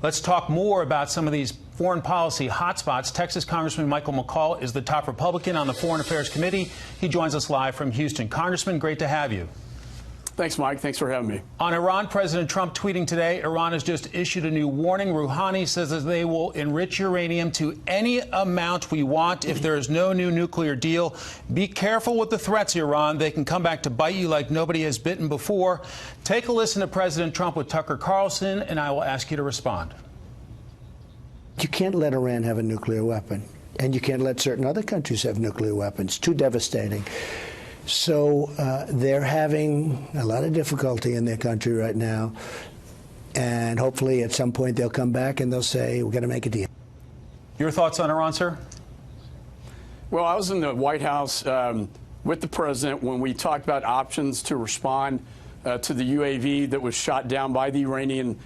Let's talk more about some of these foreign policy hotspots. Texas Congressman McCaul is the top Republican on the Foreign Affairs Committee. He joins us live from Houston. Congressman, great to have you. Thanks, Mike. Thanks for having me. On Iran, President Trump tweeting today, Iran has just issued a new warning. Rouhani says that they will enrich uranium to any amount we want if there is no new nuclear deal. Be careful with the threats, Iran. They can come back to bite you like nobody has bitten before. Take a listen to President Trump with Tucker Carlson, and I will ask you to respond. You can't let Iran have a nuclear weapon, and you can't let certain other countries have nuclear weapons. Too devastating. So they're having a lot of difficulty in their country right now, and hopefully at some point they'll come back and they'll say, we're going to make a deal. Your thoughts on Iran, sir? Well, I was in the White House with the president when we talked about options to respond to the UAV that was shot down by the Iranian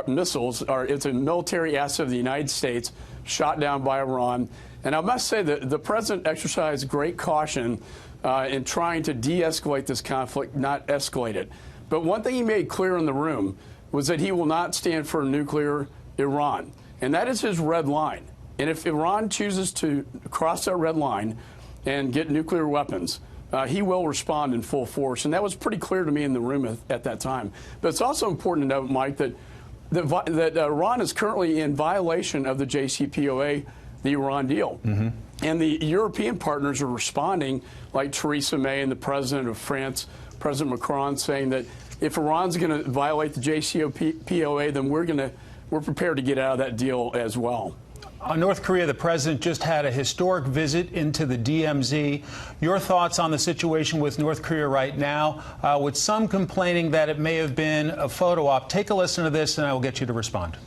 missiles. It's a military asset of the United States shot down by Iran. And I must say that the president exercised great caution in trying to de-escalate this conflict, not escalate it. But one thing he made clear in the room was that he will not stand for nuclear Iran. And that is his red line. And if Iran chooses to cross that red line and get nuclear weapons, he will respond in full force. And that was pretty clear to me in the room at that time. But it's also important to note, Mike, that Iran is currently in violation of the JCPOA, the Iran deal. Mm-hmm. And the European partners are responding, like Theresa May and the president of France, President Macron, saying that if Iran's going to violate the JCPOA, then we're prepared to get out of that deal as well. On North Korea, the president just had a historic visit into the DMZ. Your thoughts on the situation with North Korea right now, with some complaining that it may have been a photo op. Take a listen to this, and I will get you to respond.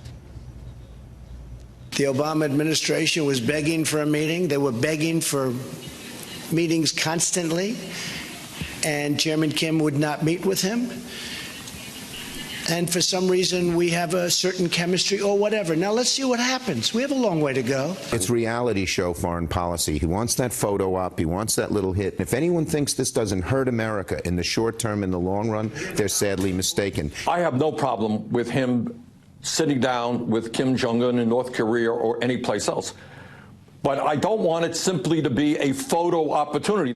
The Obama administration was begging for a meeting. They were begging for meetings constantly, and Chairman Kim would not meet with him. And for some reason, we have a certain chemistry or whatever. Now, let's see what happens. We have a long way to go. It's reality show foreign policy. He wants that photo op. He wants that little hit. If anyone thinks this doesn't hurt America in the short term, in the long run, they're sadly mistaken. I have no problem with him sitting down with Kim Jong-un in North Korea or any place else. But I don't want it simply to be a photo opportunity.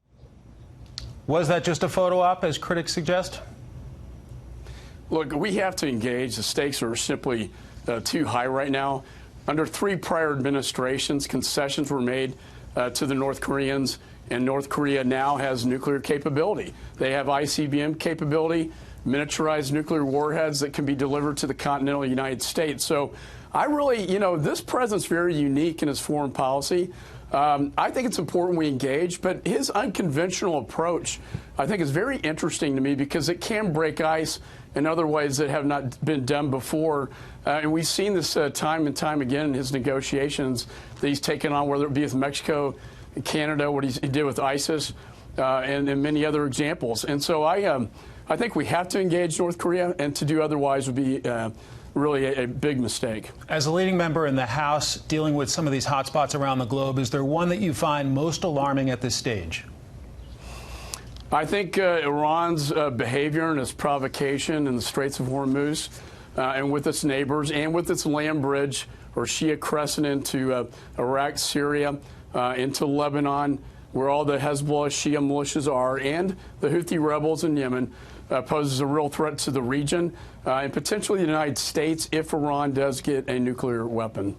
Was that just a photo op, as critics suggest? Look, we have to engage. The stakes are simply too high right now. Under 3 prior administrations, concessions were made to the North Koreans, and North Korea now has nuclear capability. They have ICBM capability, miniaturized nuclear warheads that can be delivered to the continental United States. So I really, this president's very unique in his foreign policy. I think it's important we engage, but his unconventional approach, I think, is very interesting to me because it can break ice in other ways that have not been done before. And we've seen this time and time again in his negotiations that he's taken on, whether it be with Mexico, Canada, what he did with ISIS, and many other examples. And so I think we have to engage North Korea, and to do otherwise would be really a big mistake. As a leading member in the House dealing with some of these hotspots around the globe, is there one that you find most alarming at this stage? I think Iran's behavior and its provocation in the Straits of Hormuz and with its neighbors and with its land bridge or Shia crescent into Iraq, Syria, into Lebanon, where all the Hezbollah Shia militias are, and the Houthi rebels in Yemen, poses a real threat to the region and potentially the United States if Iran does get a nuclear weapon.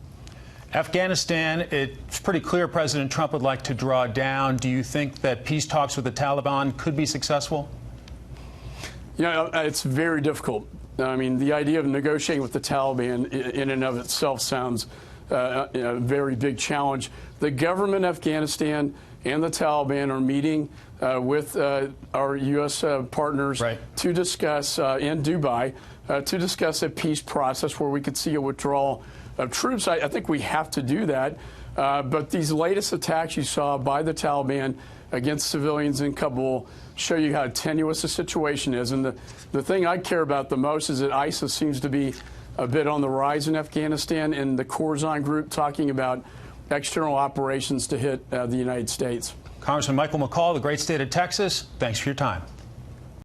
Afghanistan, it's pretty clear President Trump would like to draw down. Do you think that peace talks with the Taliban could be successful? It's very difficult. I mean, the idea of negotiating with the Taliban in and of itself sounds a very big challenge. The government of Afghanistan and the Taliban are meeting with our U.S. partners to discuss in Dubai to discuss a peace process where we could see a withdrawal of troops. I think we have to do that. But these latest attacks you saw by the Taliban against civilians in Kabul show you how tenuous the situation is. And the thing I care about the most is that ISIS seems to be a bit on the rise in Afghanistan, and the Khorasan group talking about external operations to hit the United States. Congressman McCaul, the great state of Texas, thanks for your time.